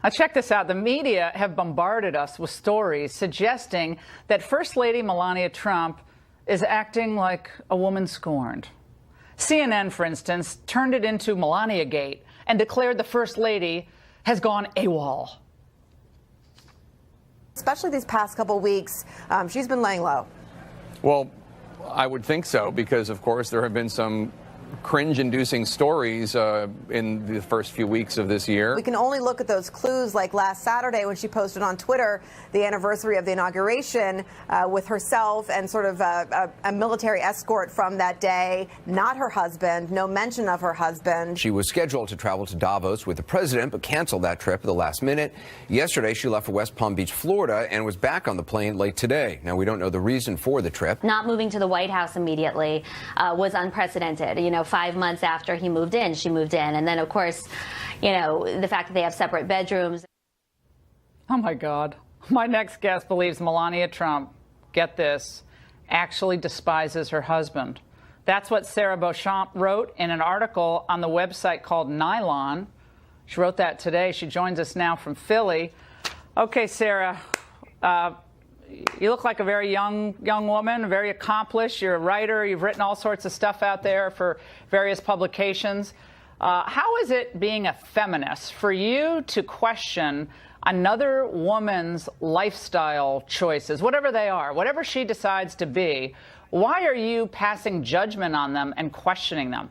Check this out. The media have bombarded us with stories suggesting that First Lady Melania Trump is acting like a woman scorned. CNN, for instance, turned it into Melania Gate and declared the First Lady has gone AWOL. Especially these past couple weeks, she's been laying low. Well, I would think so, because, of course, there have been some cringe-inducing stories in the first few weeks of this year. We can only look at those clues, like last Saturday when she posted on Twitter the anniversary of the inauguration with herself and sort of a military escort from that day, not her husband, no mention of her husband. She was scheduled to travel to Davos with the president, but canceled that trip at the last minute. Yesterday, she left for West Palm Beach, Florida, and was back on the plane late today. Now, we don't know the reason for the trip. Not moving to the White House immediately was unprecedented. 5 months after he moved in, she moved in. And then, of course, the fact that they have separate bedrooms. Oh, my God. My next guest believes Melania Trump, get this, actually despises her husband. That's what Sarah Beauchamp wrote in an article on the website called Nylon. She wrote that today. She joins us now from Philly. Okay, Sarah, you look like a very young woman, very accomplished. You're a writer. You've written all sorts of stuff out there for various publications. How is it, being a feminist, for you to question another woman's lifestyle choices, whatever they are, whatever she decides to be? Why are you passing judgment on them and questioning them?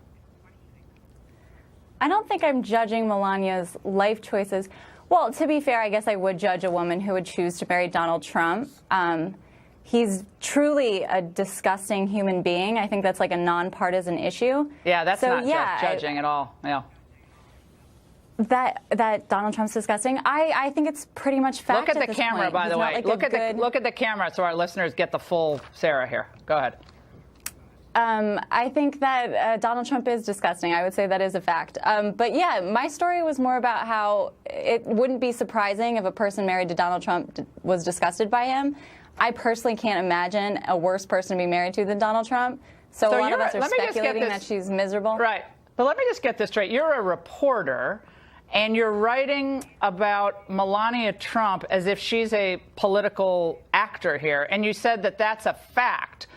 I don't think I'm judging Melania's life choices. Well, to be fair, I guess I would judge a woman who would choose to marry Donald Trump. He's truly a disgusting human being. I think that's like a nonpartisan issue. Yeah, that's not just judging at all. Yeah. That Donald Trump's disgusting. I think it's pretty much fact. Look at the camera, by the way. Look at the camera so our listeners get the full Sarah here. Go ahead. I think that Donald Trump is disgusting. I would say that is a fact. But yeah, my story was more about how it wouldn't be surprising if a person married to Donald Trump was disgusted by him. I personally can't imagine a worse person to be married to than Donald Trump. So a lot of us are speculating that she's miserable. Right. But let me just get this straight. You're a reporter, and you're writing about Melania Trump as if she's a political actor here. And you said that that's a fact.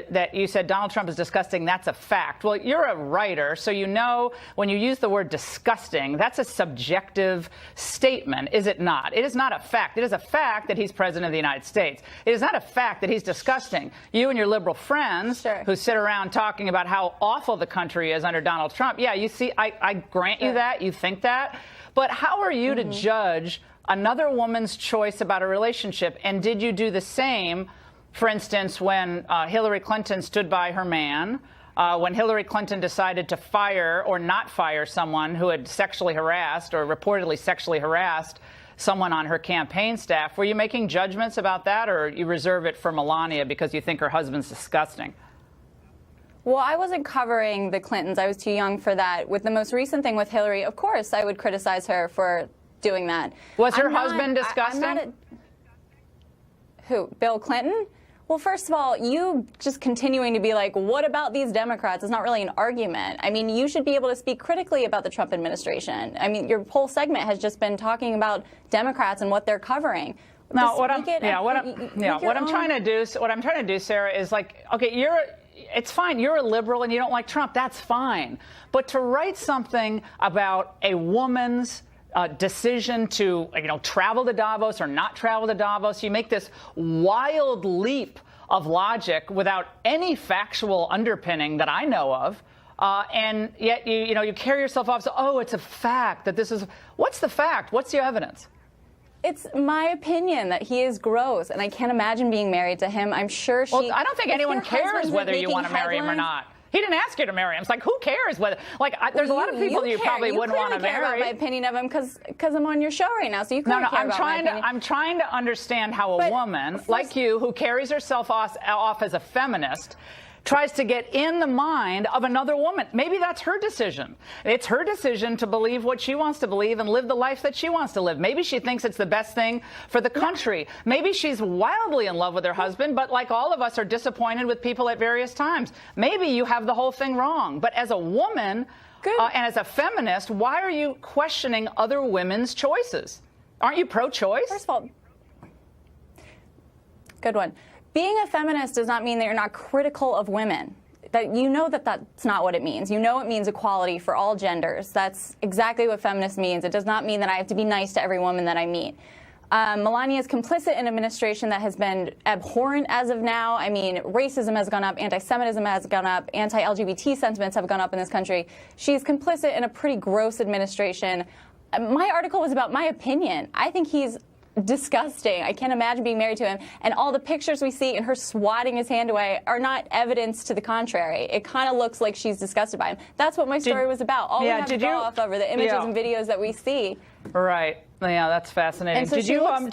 That you said Donald Trump is disgusting, that's a fact. Well, you're a writer, so you know when you use the word disgusting, that's a subjective statement, is it not? It is not a fact. It is a fact that he's president of the United States. It is not a fact that he's disgusting. You and your liberal friends who sit around talking about how awful the country is under Donald Trump, yeah, you see, I grant you that, you think that, but how are you to judge another woman's choice about a relationship, and did you do the same? For instance, when Hillary Clinton stood by her man, when Hillary Clinton decided to fire or not fire someone who had sexually harassed or reportedly sexually harassed someone on her campaign staff, were you making judgments about that, or you reserve it for Melania because you think her husband's disgusting? Well, I wasn't covering the Clintons. I was too young for that. With the most recent thing with Hillary, of course, I would criticize her for doing that. Was her husband disgusting? Who? Bill Clinton? Well, first of all, you just continuing to be like, what about these Democrats is not really an argument. I mean, you should be able to speak critically about the Trump administration. I mean, your whole segment has just been talking about Democrats and what they're covering. No, what I'm trying to do, Sarah, is like, okay, it's fine. You're a liberal and you don't like Trump. That's fine. But to write something about a woman's decision to, travel to Davos or not travel to Davos, you make this wild leap of logic without any factual underpinning that I know of, and yet you carry yourself off. So, oh, it's a fact that this is. What's the fact? What's the evidence? It's my opinion that he is gross, and I can't imagine being married to him. I'm sure she. Well, I don't think anyone cares whether you want to marry him or not. He didn't ask you to marry him. It's like, who cares whether? Like, there's a lot of people you probably wouldn't want to marry. You care about my opinion of him because I'm on your show right now, so you can't care about my opinion. I'm trying to understand how a woman like you, who carries herself off as a feminist, tries to get in the mind of another woman. Maybe that's her decision. It's her decision to believe what she wants to believe and live the life that she wants to live. Maybe she thinks it's the best thing for the country. Maybe she's wildly in love with her husband, but like all of us are disappointed with people at various times. Maybe you have the whole thing wrong. But as a woman and as a feminist, why are you questioning other women's choices? Aren't you pro-choice? First of all, good one. Being a feminist does not mean that you're not critical of women. That you know that that's not what it means. You know it means equality for all genders. That's exactly what feminist means. It does not mean that I have to be nice to every woman that I meet. Melania is complicit in an administration that has been abhorrent as of now. I mean, racism has gone up, anti-Semitism has gone up, anti-LGBT sentiments have gone up in this country. She's complicit in a pretty gross administration. My article was about my opinion. I think he's disgusting. I can't imagine being married to him. And all the pictures we see and her swatting his hand away are not evidence to the contrary. It kind of looks like she's disgusted by him. That's what my story was about. All we have to go off of are the images and videos that we see. Right. Yeah, that's fascinating. And so did you ever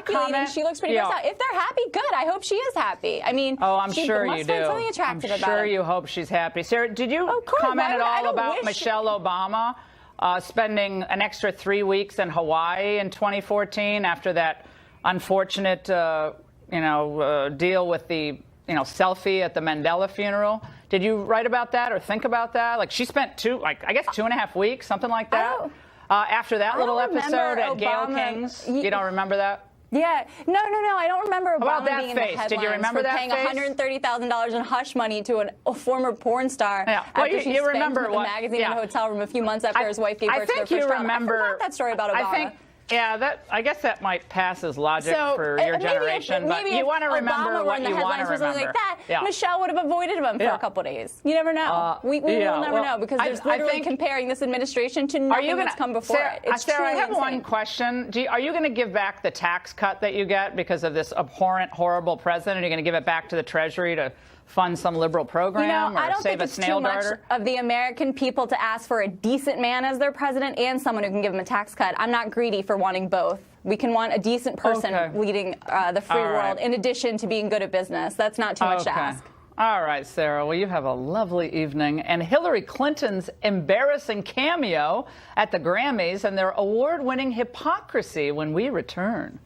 comment? She looks pretty grossed out. If they're happy, good. I hope she is happy. I mean, I'm sure you do. Must find something attractive about I'm sure him. you hope she's happy. Sarah, did you comment at all about Michelle Obama spending an extra 3 weeks in Hawaii in 2014 after that unfortunate, deal with the, selfie at the Mandela funeral? Did you write about that or think about that? Like, she spent 2.5 weeks, something like that, after that little episode at Gayle King's. You don't remember that? Yeah. No. I don't remember Obama being in the headlines Did you remember for that paying face? $130,000 in hush money to a former porn star Well, after she you remember spanked him in the magazine in a hotel room a few months after his wife gave birth to their first child. I forgot that story about Obama. I guess that might pass as logic for your generation, but you want to remember what you want to remember. Like that, Michelle would have avoided him for a couple days. You never know. We will never know because there's literally comparing this administration to nothing that's come before it. It's Sarah, I have insane. one question. Are you going to give back the tax cut that you get because of this abhorrent, horrible president? Are you going to give it back to the Treasury to fund some liberal program or I don't save think a it's snail too much darter? of the American people to ask for a decent man as their president and someone who can give them a tax cut. I'm not greedy for wanting both. We can want a decent person leading the free world in addition to being good at business. That's not too much to ask. All right, Sarah. Well, you have a lovely evening. And Hillary Clinton's embarrassing cameo at the Grammys and their award-winning hypocrisy when we return.